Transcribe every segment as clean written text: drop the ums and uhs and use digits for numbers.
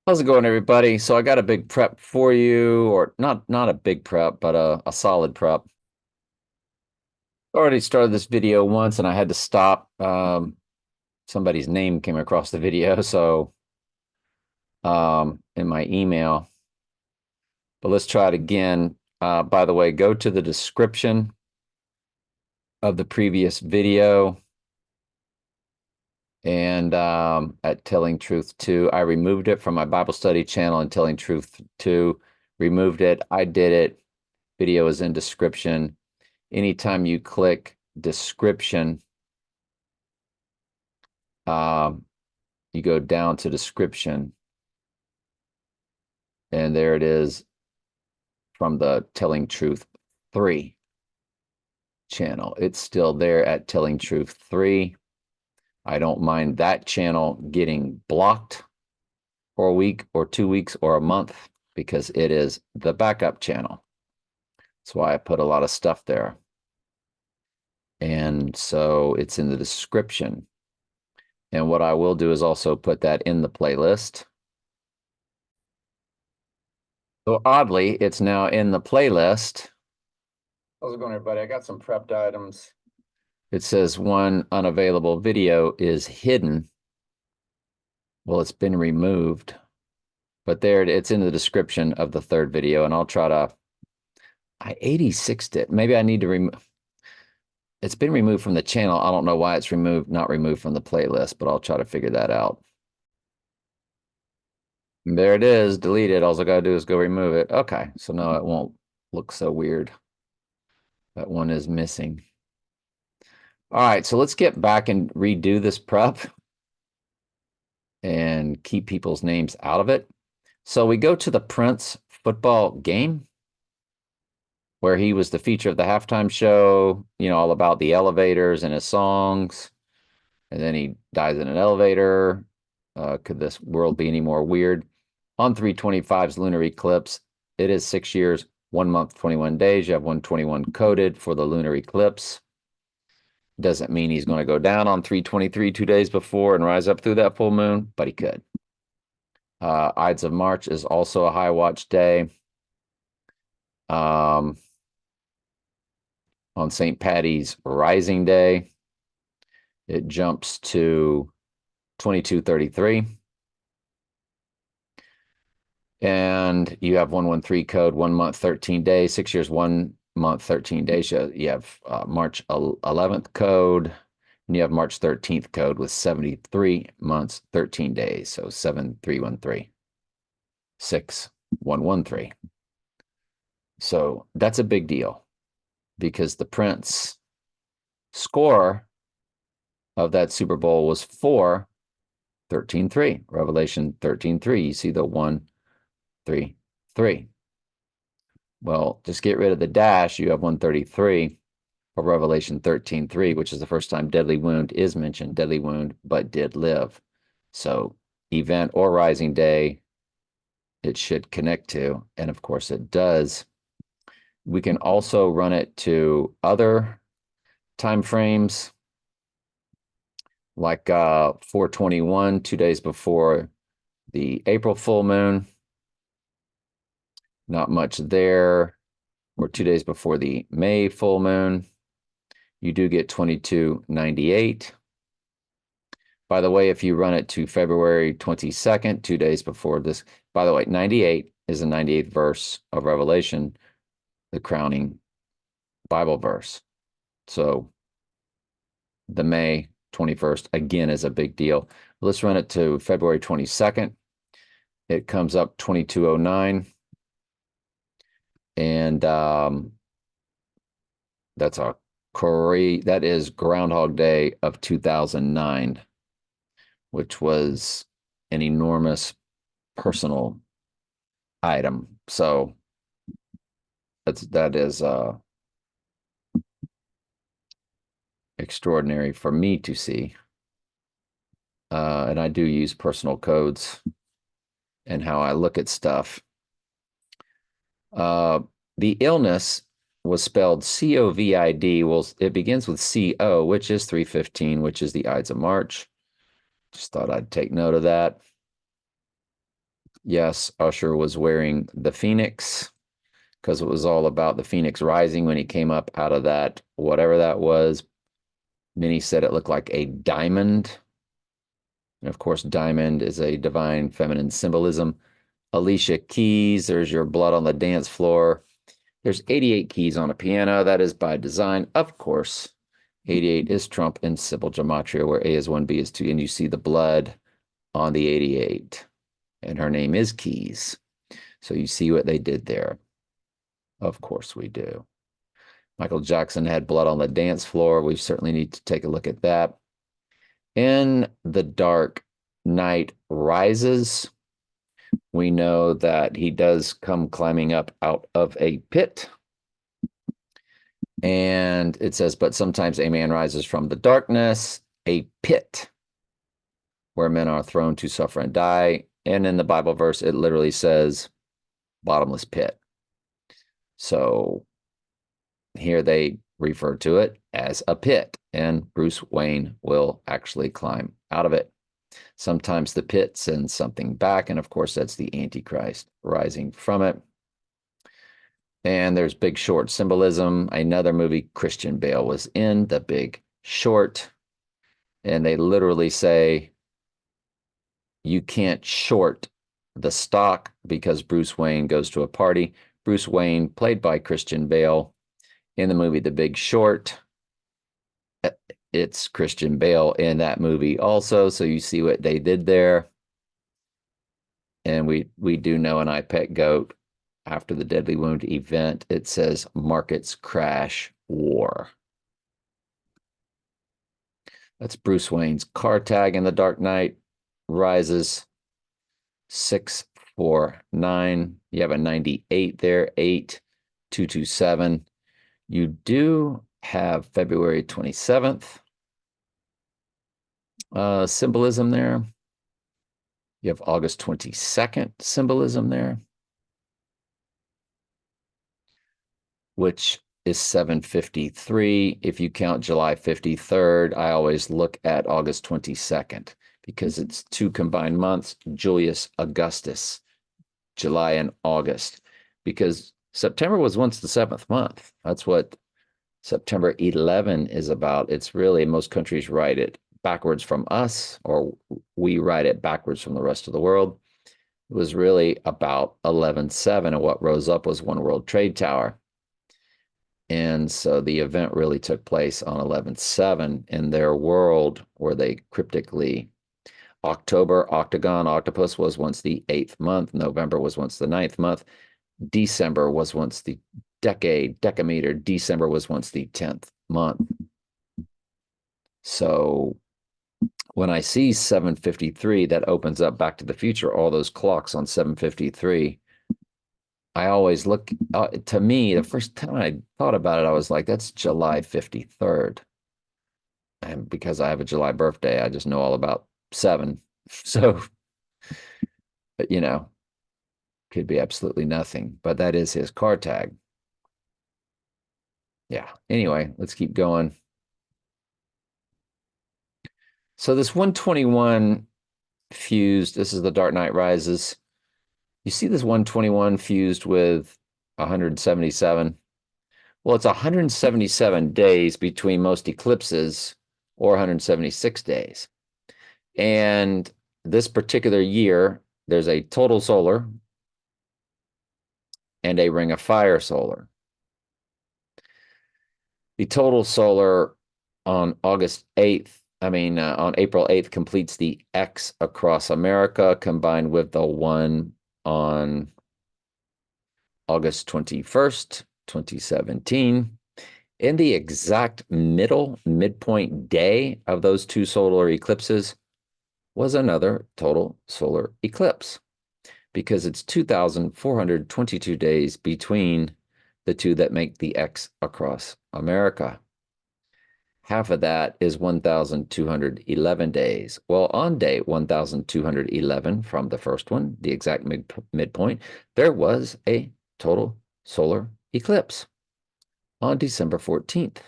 How's it going, everybody? So I got a big prep for you, or not a big prep, but a solid prep. Already started this video once and I had to stop. Somebody's name came across the video, so in my email. But let's try it again. By the way, go to the description of the previous video and at Telling Truth 2. I removed it from my Bible study channel and Telling Truth 2. Removed it. I did it. Video is in description. Anytime you click description, um, you go down to description, and there it is from the Telling Truth 3 channel. It's still there at Telling Truth 3. I don't mind that channel getting blocked for a week or 2 weeks or a month because it is the backup channel. That's why I put a lot of stuff there. And so it's in the description. And what I will do is also put that in the playlist. So oddly, it's now in the playlist. How's it going, everybody? I got some prepped items. It says one unavailable video is hidden. Well, it's been removed, but there it's in the description of the third video, and I'll try to. I 86'd it. Maybe I need to remove. It's been removed from the channel. I don't know why it's not removed from the playlist, but I'll try to figure that out. There it is, deleted. All I gotta do is go remove it. Okay, so now it won't look so weird. That one is missing. All right, so let's get back and redo this prep and keep people's names out of it. So we go to the Prince football game where he was the feature of the halftime show, all about the elevators and his songs. And then he dies in an elevator. Could this world be any more weird? On 325's lunar eclipse, it is 6 years, 1 month, 21 days. You have 121 coded for the lunar eclipse. Doesn't mean he's going to go down on 323 2 days before and rise up through that full moon, but he could. Ides of March is also a high watch day. On St. Patty's Rising Day, it jumps to 2233. And you have 113 code, 1 month, 13 days, 6 years, 1 month, 13 days. You have March 11th code, and you have March 13th code with 73 months, 13 days. So 7313, 6113. So that's a big deal because the Prince score of that Super Bowl was 4-13-3, Revelation 13:3. You see the 1-3-3. Well, just get rid of the dash. You have 133 for Revelation 13:3, which is the first time deadly wound is mentioned. Deadly wound, but did live. So event or rising day, it should connect to. And of course it does. We can also run it to other time frames like 421, 2 days before the April full moon. Not much there. Or 2 days before the May full moon. You do get 2298. By the way, if you run it to February 22nd, 2 days before this, by the way, 98 is the 98th verse of Revelation, the crowning Bible verse. So the May 21st, again, is a big deal. Let's run it to February 22nd. It comes up 2209. And that's that is Groundhog Day of 2009, which was an enormous personal item. So that is extraordinary for me to see. And I do use personal codes and how I look at stuff. The illness was spelled COVID. Well, it begins with CO, which is 315, which is the Ides of March. Just thought I'd take note of that. Yes, Usher was wearing the Phoenix because it was all about the Phoenix rising when he came up out of that, whatever that was. Many said it looked like a diamond. And of course, diamond is a divine feminine symbolism. Alicia Keys, there's your blood on the dance floor. There's 88 keys on a piano. That is by design, of course. 88 is Trump in simple gematria, where A is 1, B is 2, and you see the blood on the 88. And her name is Keys. So you see what they did there. Of course we do. Michael Jackson had blood on the dance floor. We certainly need to take a look at that. In the Dark Knight Rises, we know that he does come climbing up out of a pit. And it says, but sometimes a man rises from the darkness, a pit where men are thrown to suffer and die. And in the Bible verse, it literally says bottomless pit. So here they refer to it as a pit, and Bruce Wayne will actually climb out of it. Sometimes the pit sends something back, and of course, that's the Antichrist rising from it. And there's Big Short symbolism. Another movie Christian Bale was in, The Big Short. And they literally say, you can't short the stock because Bruce Wayne goes to a party. Bruce Wayne, played by Christian Bale in the movie The Big Short. It's Christian Bale in that movie also. So you see what they did there. And we do know an I Pet Goat after the Deadly Wound event. It says markets crash war. That's Bruce Wayne's car tag in The Dark Knight Rises. 649. You have a 98 there, 8227. You do have February 27th symbolism there. You have August 22nd symbolism there, which is 753. If you count July 53rd, I always look at August 22nd because it's two combined months, Julius Augustus, July and August, because September was once the seventh month. That's what September 11 is about. It's really, most countries write it backwards from us, or we write it backwards from the rest of the world. It was really about 11/7, and what rose up was One World Trade Tower. And so the event really took place on 11/7 in their world, where they cryptically, October, octagon, octopus was once the 8th month. November was once the 9th month. December was once the decade, decameter. December was once the 10th month. So when I see 753, that opens up Back to the Future, all those clocks on 753. I always look, to me, the first time I thought about it, I was like, that's July 53rd. And because I have a July birthday, I just know all about 7. So, but, could be absolutely nothing. But that is his car tag. Yeah. Anyway, let's keep going. So this 121 fused, this is the Dark Knight Rises. You see this 121 fused with 177. Well, it's 177 days between most eclipses, or 176 days. And this particular year, there's a total solar and a ring of fire solar. The total solar on August 8th, on April 8th, completes the X across America, combined with the one on August 21st, 2017. In the exact midpoint day of those two solar eclipses was another total solar eclipse, because it's 2,422 days between the two that make the X across America. Half of that is 1,211 days. Well, on day 1,211 from the first one, the exact midpoint, there was a total solar eclipse on December 14th.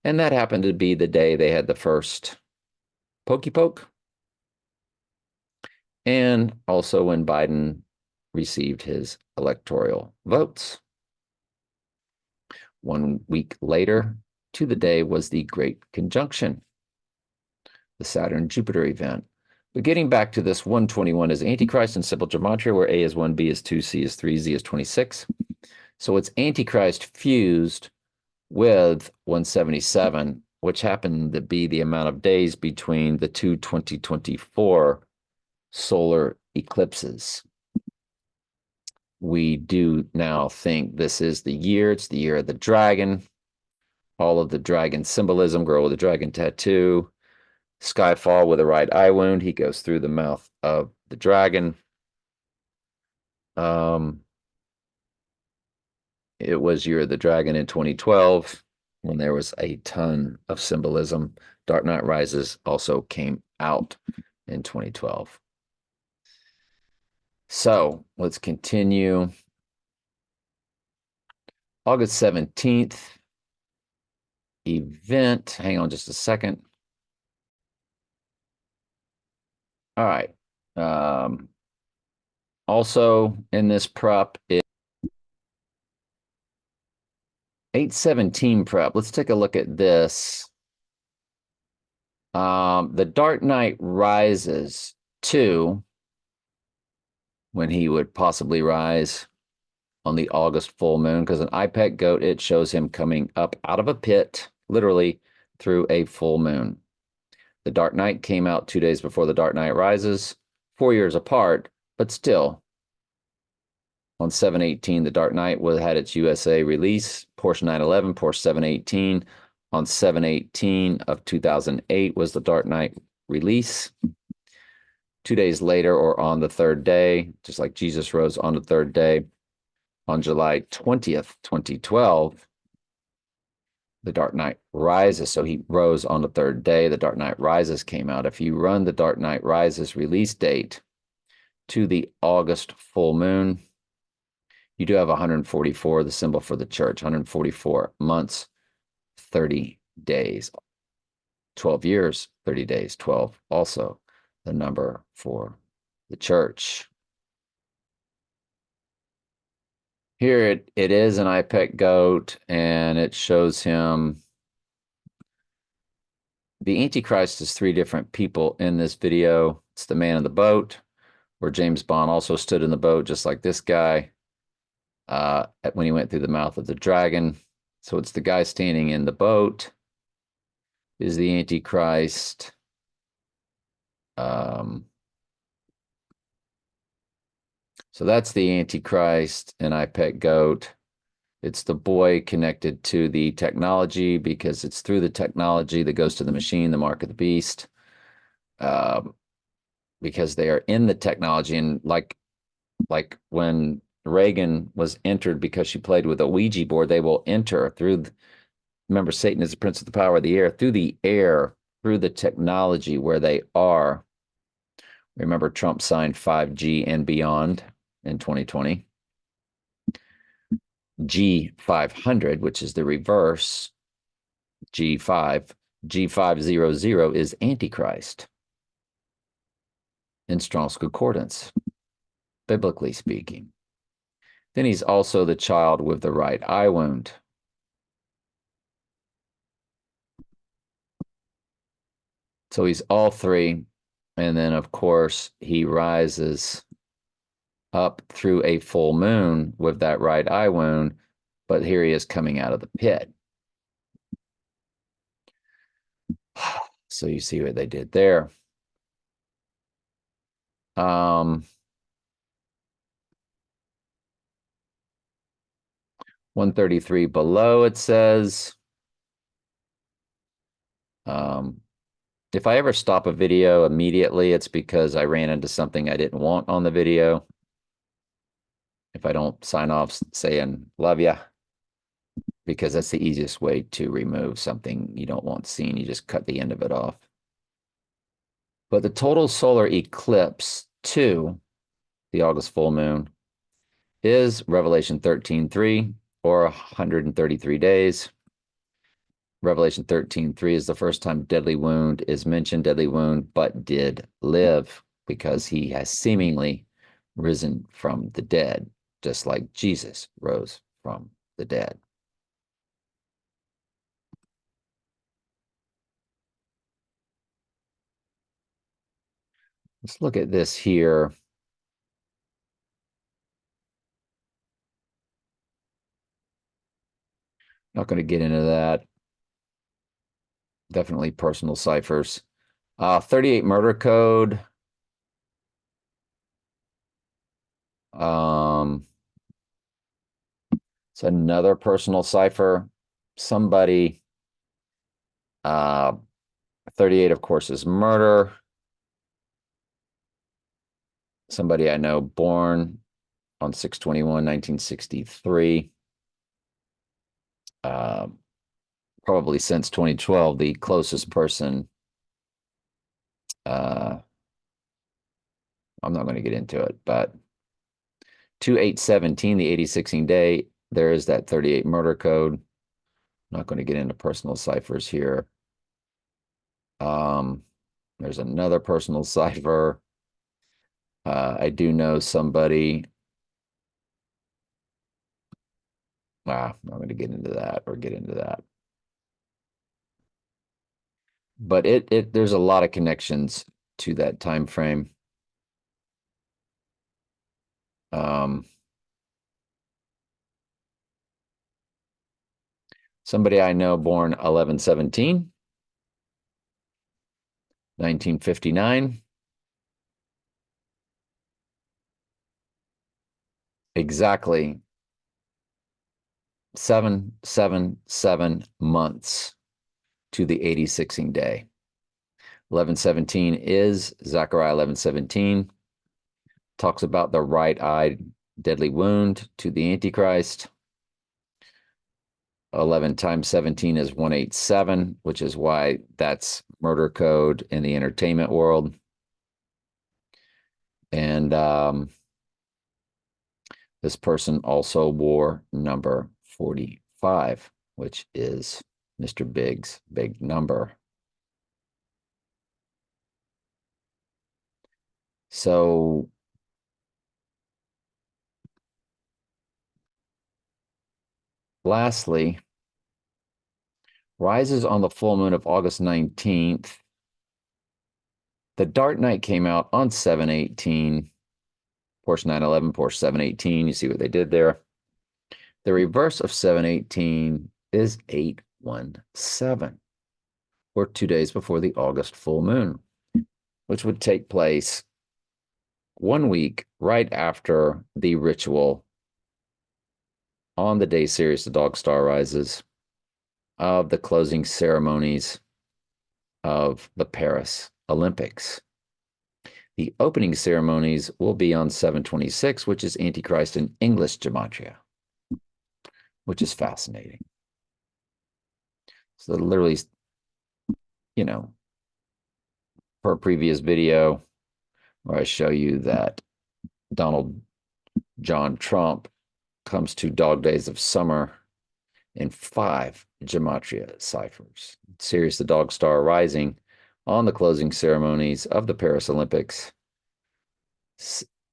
And that happened to be the day they had the first Pokey Poke. and also when Biden received his electoral votes. 1 week later to the day was the Great Conjunction, the Saturn-Jupiter event. But getting back to this 121 is Antichrist in simple gematria, where A is 1, B is 2, C is 3, Z is 26. So it's Antichrist fused with 177, which happened to be the amount of days between the two 2024 solar eclipses. We do now think this is the year. It's the year of the dragon. All of the dragon symbolism, girl with a dragon tattoo, Skyfall with a right eye wound. He goes through the mouth of the dragon. It was Year of the Dragon in 2012 when there was a ton of symbolism. Dark Knight Rises also came out in 2012. So let's continue. August 17th event. Hang on just a second. All right. Also in this prep is 817 prep. Let's take a look at this. The Dark Knight Rises 2, when he would possibly rise on the August full moon, because an IPEC goat, it shows him coming up out of a pit, literally through a full moon. The Dark Knight came out 2 days before the Dark Knight Rises, 4 years apart, but still. On 7/18, the Dark Knight had its USA release. Porsche 911, Porsche 718. On 7/18 of 2008 was the Dark Knight release. 2 days later, or on the third day, just like Jesus rose on the third day, on July 20th, 2012, the Dark Knight Rises. So he rose on the third day. The Dark Knight Rises came out. If you run the Dark Knight Rises release date to the August full moon, you do have 144, the symbol for the church, 144 months, 30 days, 12 years, 30 days, 12, also the number for the church. Here it is an IPEC goat, and it shows him. The Antichrist is 3 different people in this video. It's the man in the boat, where James Bond also stood in the boat, just like this guy, when he went through the mouth of the dragon. So it's the guy standing in the boat is the Antichrist. So that's the Antichrist and IPEC goat. It's the boy connected to the technology, because it's through the technology that goes to the machine, the mark of the beast, because they are in the technology. And like when Reagan was entered because she played with a Ouija board, they will enter through, remember, Satan is the prince of the power of the air, through the air, through the technology where they are. Remember, Trump signed 5G and beyond in 2020. G500, which is the reverse, G500 is Antichrist in Strong's Concordance, biblically speaking. Then he's also the child with the right eye wound. So he's all 3. And then, of course, he rises up through a full moon with that right eye wound, but here he is coming out of the pit. So you see what they did there. 133 below, it says, if I ever stop a video immediately, it's because I ran into something I didn't want on the video. If I don't sign off saying love ya, because that's the easiest way to remove something you don't want seen. You just cut the end of it off. But the total solar eclipse to the August full moon is Revelation 13:3, or 133 days. Revelation 13:3 is the first time deadly wound is mentioned. Deadly wound, but did live. because he has seemingly risen from the dead, just like Jesus rose from the dead. Let's look at this here. Not going to get into that. Definitely personal ciphers. 38 murder code. It's another personal cipher. Somebody, 38, of course, is murder. Somebody I know born on 6/21, 1963. Probably since 2012, the closest person. I'm not going to get into it, but 2817, the 86ing day, there is that 38 murder code. I'm not going to get into personal ciphers here. There's another personal cipher. I do know somebody. I'm not going to get into that or get into that. But there's a lot of connections to that time frame. Somebody I know born 11/17, 1959. Exactly 777 months to the 86ing day. 11/17 is Zechariah 11/17. Talks about the right-eyed deadly wound to the Antichrist. 11 times 17 is 187, which is why that's murder code in the entertainment world. And this person also wore number 45, which is Mr. Big's big number. So lastly, rises on the full moon of August 19th. The Dark Knight came out on 7/18. Porsche 911, Porsche 7/18. You see what they did there. The reverse of 7/18 is 8/17, or 2 days before the August full moon, which would take place 1 week right after the ritual on the day Sirius the Dog Star rises of the closing ceremonies of the Paris Olympics. The opening ceremonies will be on 7/26, which is Antichrist in English gematria, which is fascinating. So literally, for a previous video where I show you that Donald John Trump comes to Dog Days of Summer in 5 gematria ciphers. Sirius the Dog Star rising on the closing ceremonies of the Paris Olympics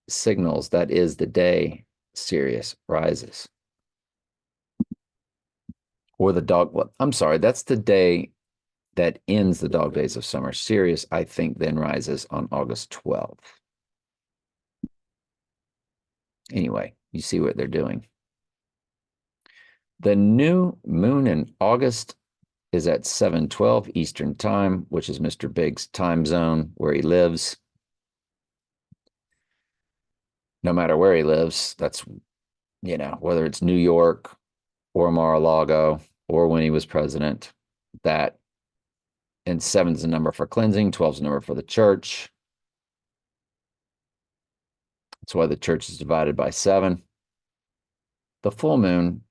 signals that is the day Sirius rises. Or the dog, I'm sorry, that's the day that ends the Dog Days of Summer. Sirius, I think, then rises on August 12th. Anyway, you see what they're doing. The new moon in August is at 7:12 Eastern Time, which is Mr. Big's time zone where he lives. No matter where he lives, that's, whether it's New York or Mar-a-Lago or when he was president, that, and 7's the number for cleansing, 12's the number for the church. That's why the church is divided by 7. The full moon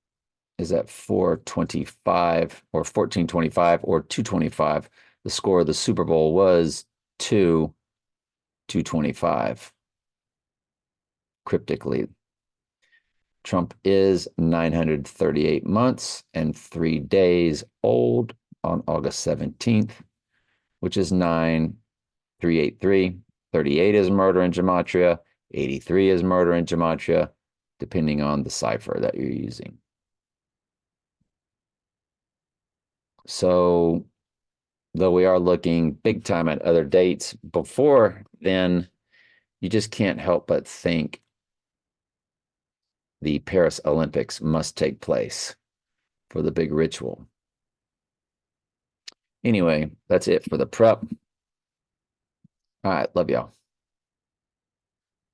is at 4:25 or 14:25 or 2:25. The score of the Super Bowl was 2-225. Cryptically, Trump is 938 months and 3 days old on August 17th, which is 9383. 38 is murder in gematria. 83 is murder in gematria, depending on the cipher that you're using. So, though we are looking big time at other dates before then, you just can't help but think the Paris Olympics must take place for the big ritual. Anyway, that's it for the prep. All right, love y'all.